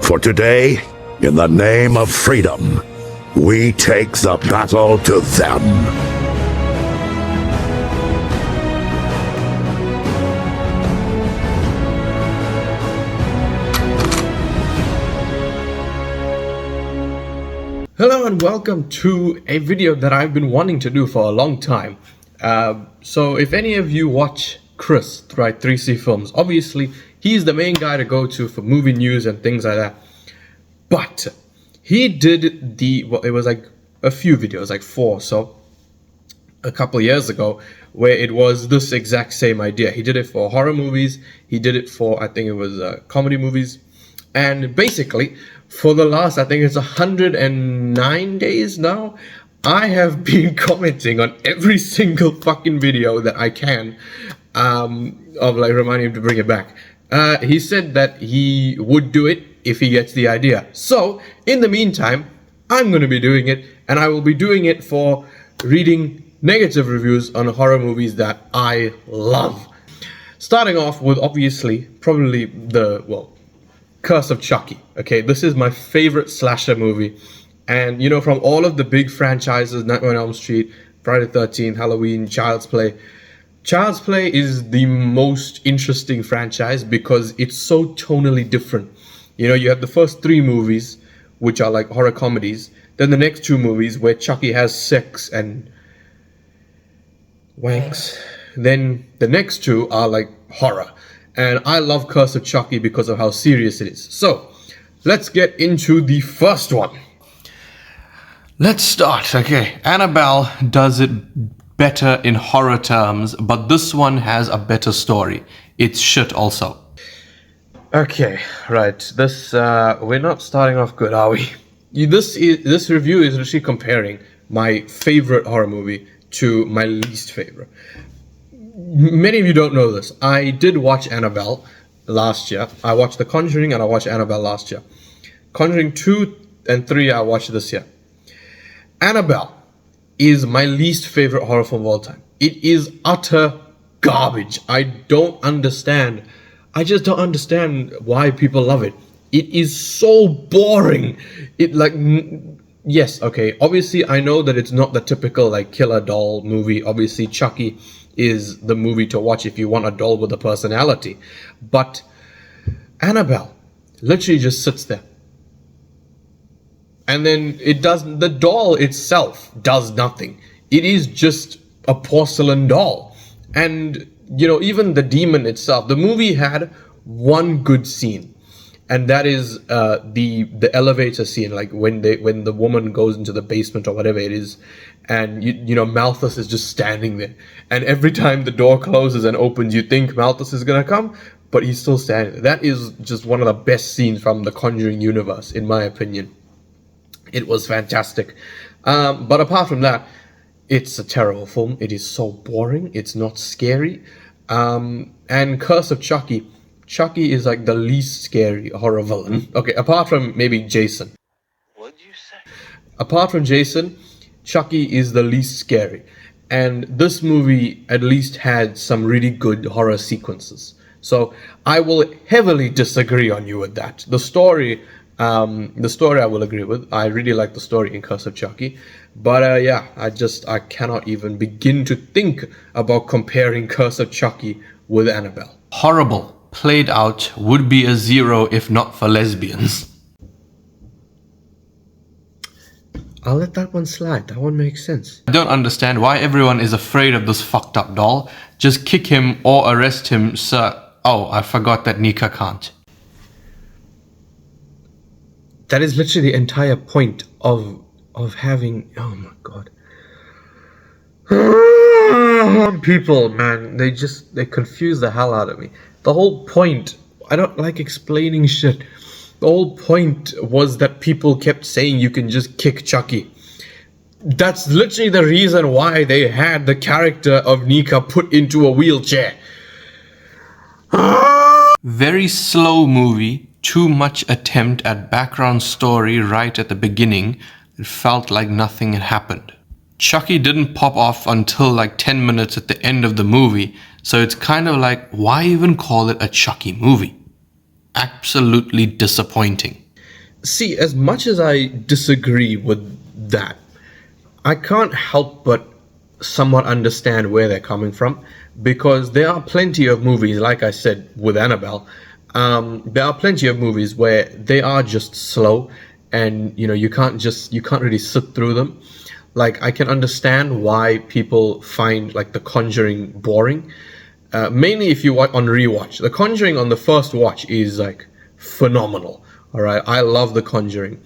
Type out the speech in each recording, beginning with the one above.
For today, in the name of freedom, we take the battle to them. Hello and welcome to a video that I've been wanting to do for a long time. So if any of you watch Chris, right, 3C Films, obviously he's the main guy to go to for movie news and things like that. But he did it was like a few videos, like 4 so, a couple years ago, where it was this exact same idea. He did it for horror movies, he did it for, I think it was comedy movies, and basically, for the last, I think it's 109 days now, I have been commenting on every single fucking video that I can, of like reminding him to bring it back. He said that he would do it if he gets the idea. So, in the meantime, I'm going to be doing it, and I will be doing it for reading negative reviews on horror movies that I love. Starting off with, obviously, probably Curse of Chucky. Okay, this is my favorite slasher movie, and you know, from all of the big franchises, Nightmare on Elm Street, Friday the 13th, Halloween, Child's Play is the most interesting franchise because it's so tonally different. You know, you have the first 3 movies, which are like horror comedies, then the next 2 movies where Chucky has sex and wanks, then the next 2 are like horror. And I love Curse of Chucky because of how serious it is. So, let's get into the first one. Let's start. Okay, Annabelle does it better in horror terms, but this one has a better story. It's shit also. Okay, right. This we're not starting off good, are we? This review is literally comparing my favorite horror movie to my least favorite. Many of you don't know this. I did watch Annabelle last year. I watched The Conjuring and I watched Annabelle last year. Conjuring 2 and 3 I watched this year. Annabelle is my least favorite horror film of all time. It is utter garbage. I just don't understand why people love it. It is so boring. Yes, okay, obviously I know that it's not the typical like killer doll movie. Obviously Chucky is the movie to watch if you want a doll with a personality. But Annabelle literally just sits there. And then the doll itself does nothing. It is just a porcelain doll. And, you know, even the demon itself, the movie had one good scene. And that is the elevator scene, like when the woman goes into the basement or whatever it is, and you know Malthus is just standing there, and every time the door closes and opens, you think Malthus is gonna come, but he's still standing there. That is just one of the best scenes from the Conjuring universe, in my opinion. It was fantastic, but apart from that, it's a terrible film. It is so boring. It's not scary, and Curse of Chucky. Chucky is like the least scary horror villain. Okay, apart from maybe Jason. What'd you say? Apart from Jason, Chucky is the least scary. And this movie at least had some really good horror sequences. So I will heavily disagree on you with that. The story I will agree with. I really like the story in Curse of Chucky. But yeah, I cannot even begin to think about comparing Curse of Chucky with Annabelle. Horrible. Played out would be a 0 if not for lesbians. I'll let that one slide. That one makes sense. I don't understand why everyone is afraid of this fucked up doll. Just kick him or arrest him, sir. Oh, I forgot that Nika can't. That is literally the entire point of having... Oh my god. People, man, they confuse the hell out of me. The whole point, I don't like explaining shit. The whole point was that people kept saying you can just kick Chucky. That's literally the reason why they had the character of Nika put into a wheelchair. Very slow movie, too much attempt at background story right at the beginning. It felt like nothing had happened. Chucky didn't pop off until like 10 minutes at the end of the movie, so it's kind of like, why even call it a Chucky movie? Absolutely disappointing. see, as much as I disagree with that, I can't help but somewhat understand where they're coming from, because there are plenty of movies, like I said with Annabelle, there are plenty of movies where they are just slow, and you can't really sit through them. Like, I can understand why people find like The Conjuring boring. Mainly if you watch on rewatch. The Conjuring on the first watch is like phenomenal. All right, I love The Conjuring,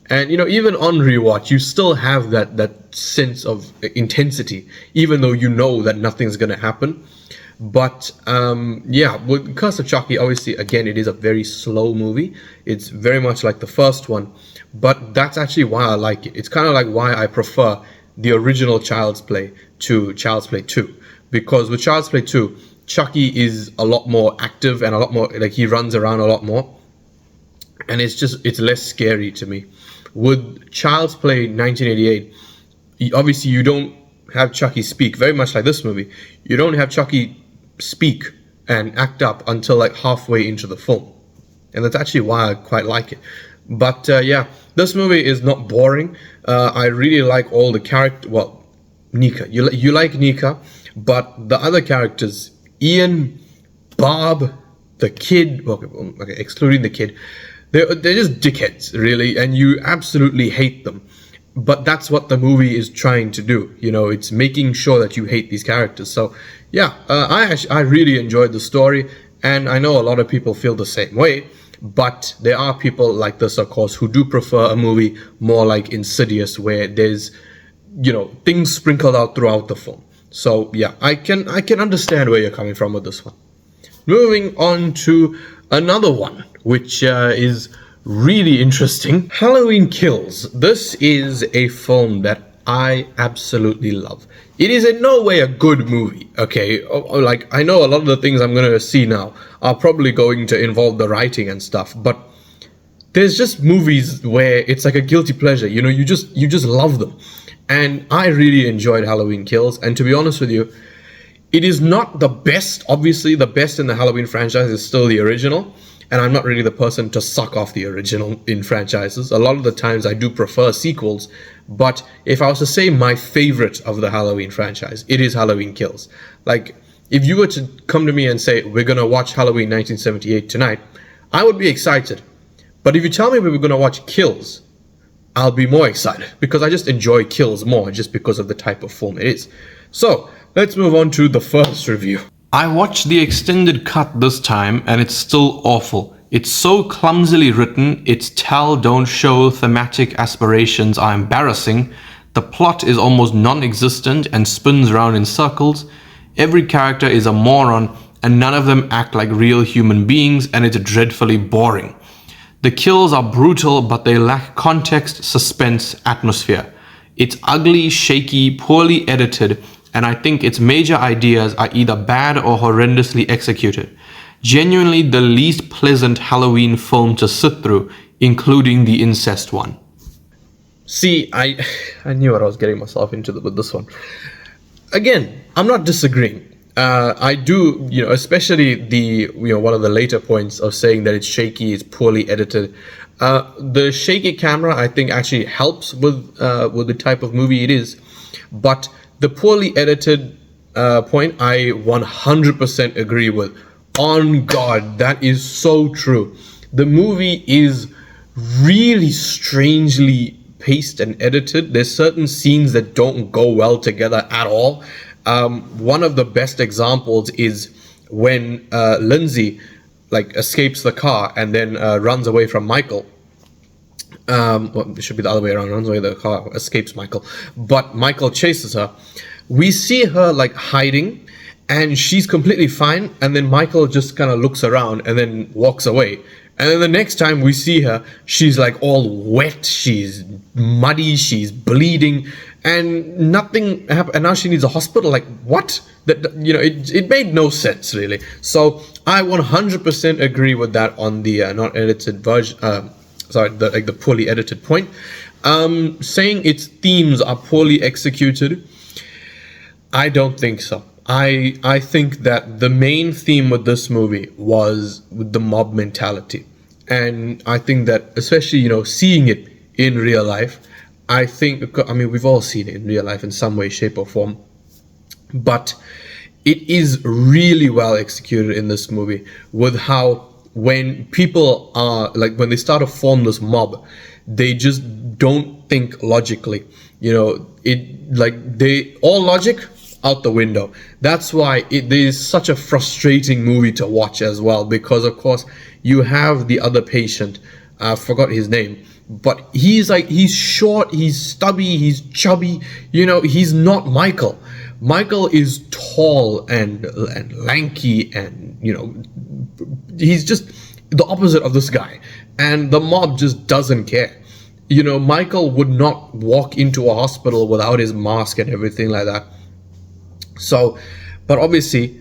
and even on rewatch, you still have that sense of intensity, even though you know that nothing's gonna happen. But yeah, with Curse of Chucky, obviously, again, it is a very slow movie. It's very much like the first one, but that's actually why I like it. It's kind of like why I prefer the original Child's Play to Child's Play 2, because with Child's Play 2, Chucky is a lot more active and a lot more like he runs around a lot more, and it's less scary to me. With Child's Play 1988, obviously you don't have Chucky speak, very much like this movie. You don't have Chucky speak and act up until like halfway into the film, and that's actually why I quite like it. But yeah, this movie is not boring. I really like all the character. Well, Nika, you like Nika, but the other characters, Ian, Bob, the kid, okay, excluding the kid, they're just dickheads, really, and you absolutely hate them. But that's what the movie is trying to do. It's making sure that you hate these characters. So yeah, I really enjoyed the story, and I know a lot of people feel the same way. But there are people like this, of course, who do prefer a movie more like Insidious, where there's things sprinkled out throughout the film. So yeah, I can understand where you're coming from with this one. Moving on to another one, which is really interesting. Halloween Kills. This is a film that I absolutely love. It is in no way a good movie, okay? Like, I know a lot of the things I'm going to see now are probably going to involve the writing and stuff, but there's just movies where it's like a guilty pleasure. You just love them. And I really enjoyed Halloween Kills, and to be honest with you, it is not the best. Obviously, the best in the Halloween franchise is still the original, and I'm not really the person to suck off the original in franchises. A lot of the times I do prefer sequels, but if I was to say my favorite of the Halloween franchise, it is Halloween Kills. Like, if you were to come to me and say, we're gonna watch Halloween 1978 tonight, I would be excited. But if you tell me we were gonna watch Kills, I'll be more excited, because I just enjoy Kills more just because of the type of film it is. So, let's move on to the first review. I watched the extended cut this time, and it's still awful. It's so clumsily written, its tell don't show thematic aspirations are embarrassing, the plot is almost non-existent and spins around in circles, every character is a moron, and none of them act like real human beings, and it's dreadfully boring. The kills are brutal, but they lack context, suspense, atmosphere. It's ugly, shaky, poorly edited, and I think its major ideas are either bad or horrendously executed. Genuinely the least pleasant Halloween film to sit through, including the incest one. See, I knew what I was getting myself into with this one. Again, I'm not disagreeing. I do, especially the, one of the later points of saying that it's shaky, it's poorly edited. The shaky camera, I think, actually helps with the type of movie it is. But the poorly edited point, I 100% agree with. On God, that is so true. The movie is really strangely paced and edited. There's certain scenes that don't go well together at all. One of the best examples is when Lindsay escapes the car and then runs away from Michael. Well, it should be the other way around. Runs away the car, escapes Michael, but Michael chases her. We see her hiding, and she's completely fine, and then Michael just kind of looks around and then walks away. And then the next time we see her, she's all wet, she's muddy, she's bleeding, and nothing happened. And now she needs a hospital. What? It made no sense, really. So I 100% agree with that on the not edited version. The poorly edited point. Saying its themes are poorly executed, I don't think so. I think that the main theme with this movie was with the mob mentality. And I think that, especially, seeing it in real life, I mean, we've all seen it in real life in some way, shape, or form, but it is really well executed in this movie with how when people are like, when they start to form this mob, they just don't think logically. They all logic out the window. That's why it is such a frustrating movie to watch as well, because of course you have the other patient, I forgot his name, but he's short, he's stubby, he's chubby, he's not Michael. Michael is tall and lanky, and he's just the opposite of this guy, and the mob just doesn't care. Michael would not walk into a hospital without his mask and everything like that. So, but obviously,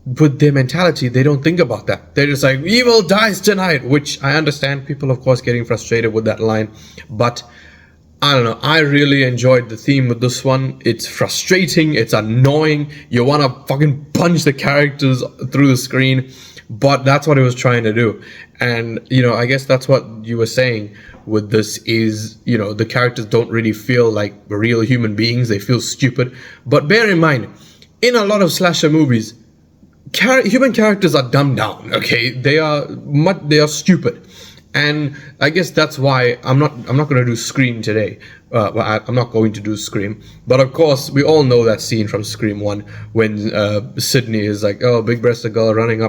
with their mentality, they don't think about that. They're just like, evil dies tonight, which I understand people, of course, getting frustrated with that line. But I don't know, I really enjoyed the theme with this one. It's frustrating, it's annoying, you want to fucking punch the characters through the screen, but that's what it was trying to do. And, I guess that's what you were saying with this is, the characters don't really feel like real human beings, they feel stupid. But bear in mind, in a lot of slasher movies, human characters are dumbed down, okay? They are stupid. And I guess that's why I'm not going to do Scream today. I'm not going to do Scream. But of course, we all know that scene from Scream 1 when Sydney is like, oh, big-breasted girl running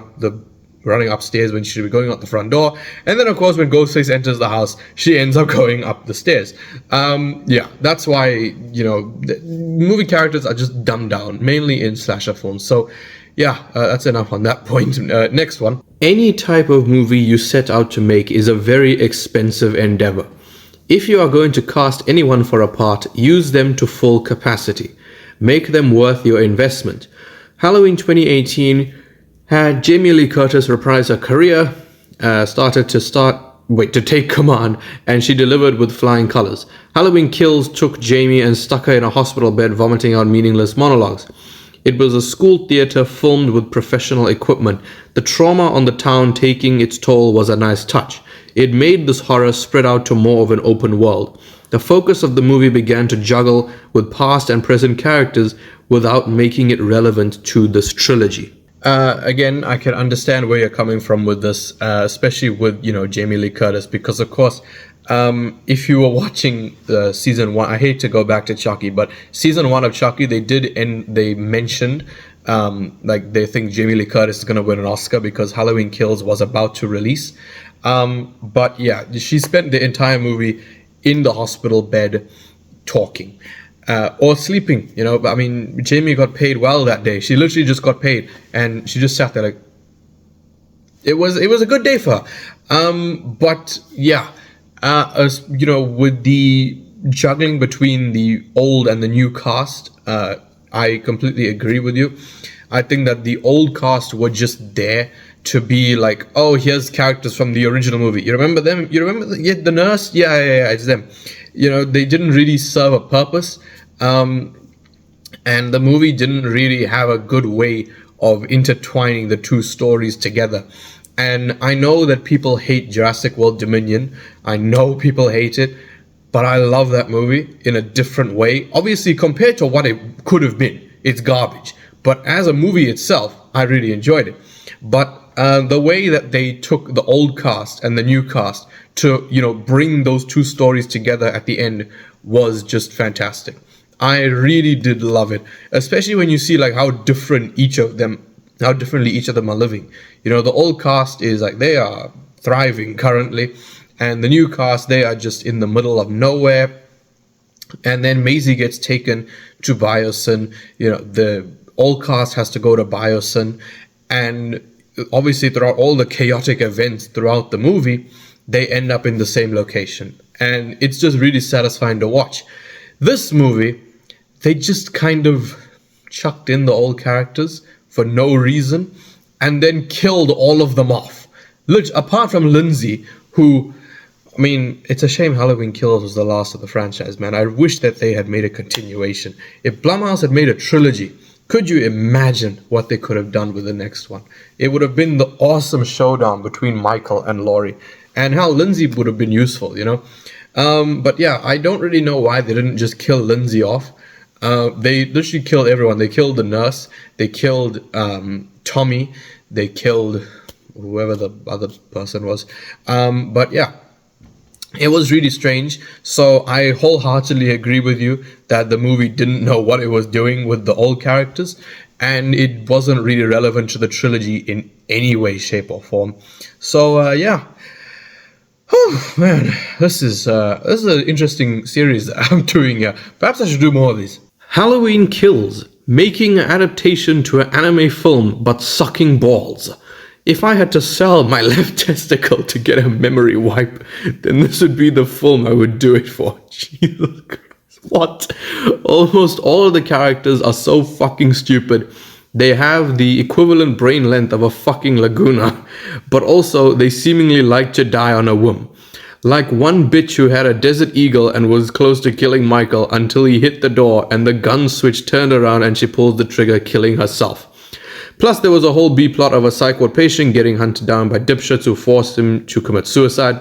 upstairs when she should be going out the front door. And then, of course, when Ghostface enters the house, she ends up going up the stairs. That's why, the movie characters are just dumbed down, mainly in slasher films. So, that's enough on that point. Next one. Any type of movie you set out to make is a very expensive endeavor. If you are going to cast anyone for a part, use them to full capacity. Make them worth your investment. Halloween 2018 had Jamie Lee Curtis reprise her career, to take command, and she delivered with flying colors. Halloween Kills took Jamie and stuck her in a hospital bed vomiting out meaningless monologues. It was a school theater filmed with professional equipment. The trauma on the town taking its toll was a nice touch. It made this horror spread out to more of an open world. The focus of the movie began to juggle with past and present characters without making it relevant to this trilogy. Again, I can understand where you're coming from with this, especially with, Jamie Lee Curtis, because of course, if you were watching season 1, I hate to go back to Chucky, but season 1 of Chucky, they mentioned, they think Jamie Lee Curtis is going to win an Oscar because Halloween Kills was about to release. But yeah, she spent the entire movie in the hospital bed talking. Or sleeping, I mean, Jamie got paid well that day. She literally just got paid, and she just sat there like, it was a good day for her. But yeah, with the juggling between the old and the new cast, I completely agree with you. I think that the old cast were just there to be like, oh, here's characters from the original movie. You remember them? You remember the nurse? Yeah, it's them. They didn't really serve a purpose. And the movie didn't really have a good way of intertwining the two stories together. And I know that people hate Jurassic World Dominion. I know people hate it, but I love that movie in a different way. Obviously, compared to what it could have been, it's garbage. But as a movie itself, I really enjoyed it. But the way that they took the old cast and the new cast to, bring those two stories together at the end was just fantastic. I really did love it, especially when you see like how differently each of them are living. The old cast is like, they are thriving currently, and the new cast, they are just in the middle of nowhere. And then Maisie gets taken to Biosyn. The old cast has to go to Biosyn, and obviously throughout all the chaotic events throughout the movie, they end up in the same location, and it's just really satisfying to watch. This movie, they just kind of chucked in the old characters for no reason and then killed all of them off. Apart from Lindsay, who, I mean, it's a shame Halloween Kills was the last of the franchise, man. I wish that they had made a continuation. If Blumhouse had made a trilogy, Could you imagine what they could have done with the next one? It would have been the awesome showdown between Michael and Laurie, and how Lindsay would have been useful, you know? But yeah, I don't really know why they didn't just kill Lindsay off. They literally killed everyone. They killed the nurse, they killed Tommy, they killed whoever the other person was. But yeah, it was really strange. So I wholeheartedly agree with you that the movie didn't know what it was doing with the old characters, and it wasn't really relevant to the trilogy in any way, shape, or form. So yeah. Oh man, this is an interesting series that I'm doing here. Perhaps I should do more of these. Halloween Kills, making an adaptation to an anime film but sucking balls. If I had to sell my left testicle to get a memory wipe, then this would be the film I would do it for. Jesus Christ. What? Almost all of the characters are so fucking stupid. They have the equivalent brain length of a fucking Laguna, but also they seemingly like to die on a whim. Like one bitch who had a Desert Eagle and was close to killing Michael until he hit the door and the gun switch turned around and she pulled the trigger, killing herself. Plus there was a whole B-plot of a psych ward patient getting hunted down by dipshits who forced him to commit suicide.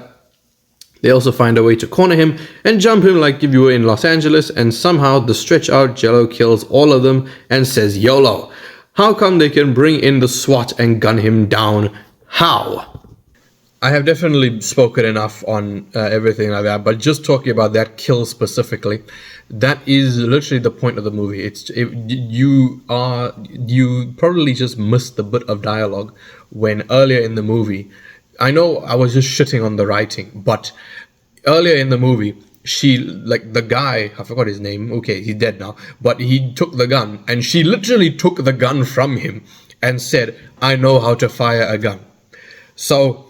They also find a way to corner him and jump him like if you were in Los Angeles, and somehow the stretch out Jello kills all of them and says YOLO. How come they can bring in the SWAT and gun him down? How? I have definitely spoken enough on everything like that, but just talking about that kill specifically, that is literally the point of the movie. You probably just missed the bit of dialogue when earlier in the movie, I know I was just shitting on the writing, but earlier in the movie, the guy, I forgot his name, okay, he's dead now, but he took the gun, and she literally took the gun from him and said, I know how to fire a gun. So,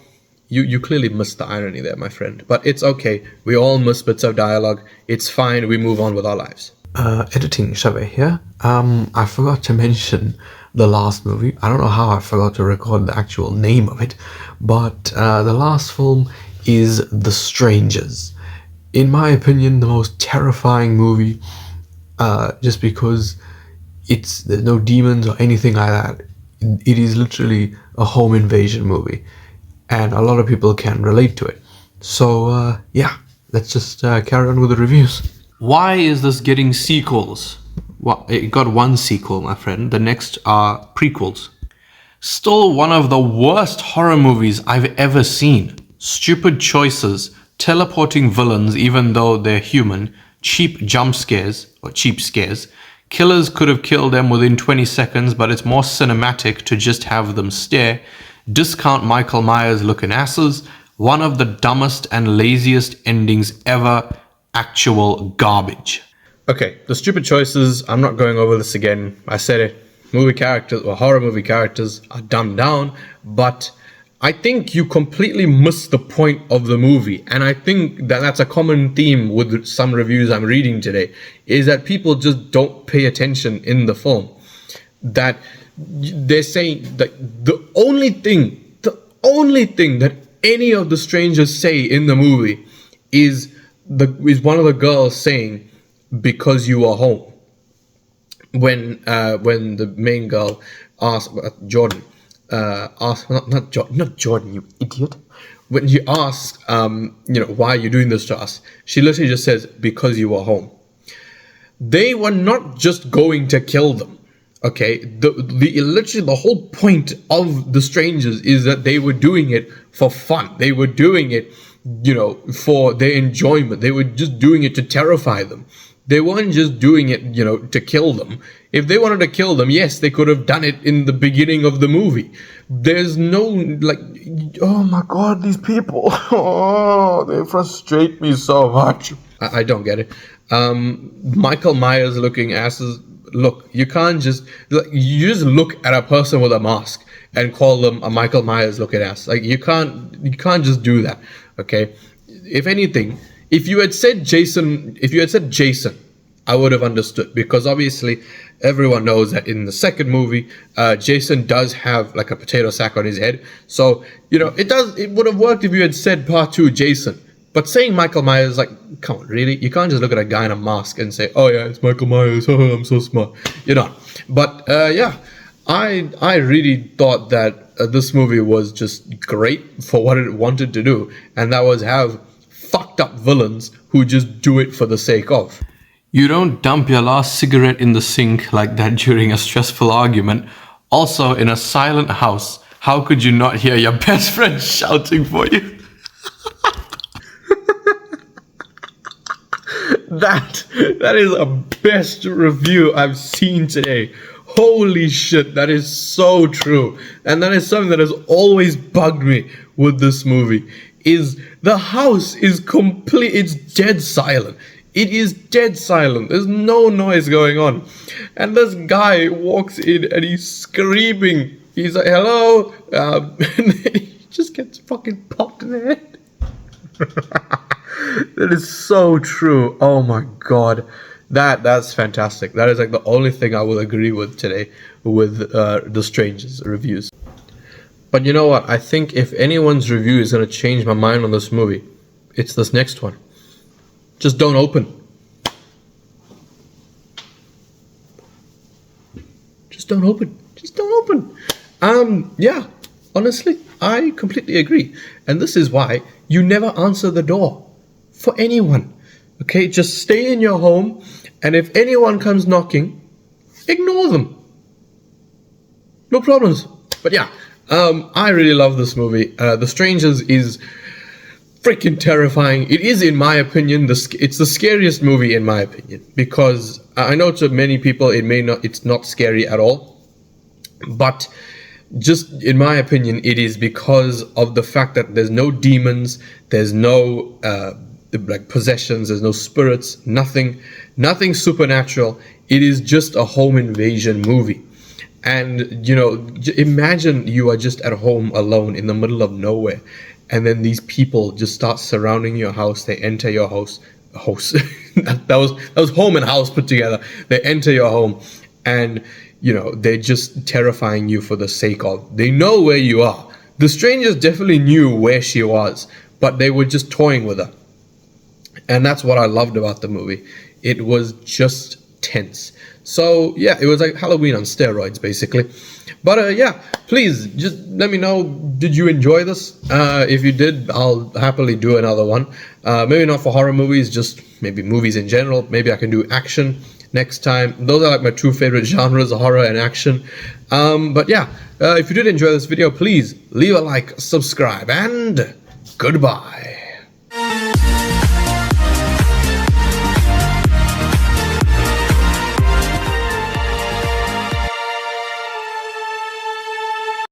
you clearly missed the irony there, my friend, but it's okay, we all miss bits of dialogue, it's fine, we move on with our lives. Editing Shave here. I forgot to mention the last movie. I don't know how I forgot to record the actual name of it, but the last film is The Strangers. In my opinion, the most terrifying movie, just because there's no demons or anything like that. It is literally a home invasion movie, and a lot of people can relate to it. So yeah, let's just carry on with the reviews. Why is this getting sequels? Well, it got one sequel, my friend. The next are prequels. Still one of the worst horror movies I've ever seen. Stupid choices, teleporting villains even though they're human, cheap jump scares, or cheap scares. Killers could have killed them within 20 seconds, but it's more cinematic to just have them stare. Discount Michael Myers looking asses. One of the dumbest and laziest endings ever. Actual garbage. Okay, the stupid choices, I'm not going over this again. I said it. Movie characters, or horror movie characters, are dumbed down, but I think you completely missed the point of the movie, and I think that that's a common theme with some reviews I'm reading today, is that people just don't pay attention in the film. That they're saying that the only thing that any of the strangers say in the movie is one of the girls saying, because you are home. When the main girl asks Jordan, not Jordan, you idiot. When she asks, why are you doing this to us? She literally just says, because you are home. They were not just going to kill them. Okay, literally the whole point of The Strangers is that they were doing it for fun. They were doing it, for their enjoyment. They were just doing it to terrify them. They weren't just doing it, to kill them. If they wanted to kill them, yes, they could have done it in the beginning of the movie. There's no, oh my god, these people, oh, they frustrate me so much. I don't get it. Michael Myers looking asses. Look, you can't just, you just look at a person with a mask and call them a Michael Myers looking ass. You can't just do that, okay? If anything, if you had said Jason, I would have understood, because obviously everyone knows that in the second movie, Jason does have like a potato sack on his head. So, it would have worked if you had said part 2 Jason. But saying Michael Myers, like, come on, really? You can't just look at a guy in a mask and say, oh yeah, it's Michael Myers, oh, I'm so smart. You're not. But yeah, I really thought that this movie was just great for what it wanted to do, and that was have fucked up villains who just do it for the sake of. You don't dump your last cigarette in the sink like that during a stressful argument. Also, in a silent house, how could you not hear your best friend shouting for you? That is a best review I've seen today. Holy shit, that is so true. And that is something that has always bugged me with this movie. Is the house is complete, it's dead silent. It is dead silent. There's no noise going on. And this guy walks in and he's screaming. He's like, hello? And then he just gets fucking popped in the head. That is so true. Oh my god. That's fantastic. That is like the only thing I will agree with today with The Strangers reviews. But you know what? I think if anyone's review is going to change my mind on this movie, it's this next one. Just don't open. Just don't open. Just don't open. Yeah, honestly, I completely agree. And this is why you never answer the door for anyone. Okay, just stay in your home, and if anyone comes knocking, ignore them. No problems. But yeah, I really love this movie. The Strangers is freaking terrifying. It is, in my opinion, it's the scariest movie in my opinion, because I know to many people it's not scary at all, but just in my opinion, it is because of the fact that there's no demons, there's no like possessions, there's no spirits, nothing supernatural. It is just a home invasion movie. And you know, imagine you are just at home alone in the middle of nowhere, and then these people just start surrounding your house. They enter your house. that was home and house put together. They enter your home, and you know, they're just terrifying you for the sake of. They know where you are. The Strangers definitely knew where she was, but they were just toying with her. And that's what I loved about the movie. It was just tense. So yeah, it was like Halloween on steroids, basically. But yeah, please just let me know, did you enjoy this? If you did, I'll happily do another one. Maybe not for horror movies, just maybe movies in general. Maybe I can do action next time. Those are like my two favorite genres, horror and action. But yeah, if you did enjoy this video, please leave a like, subscribe, and goodbye.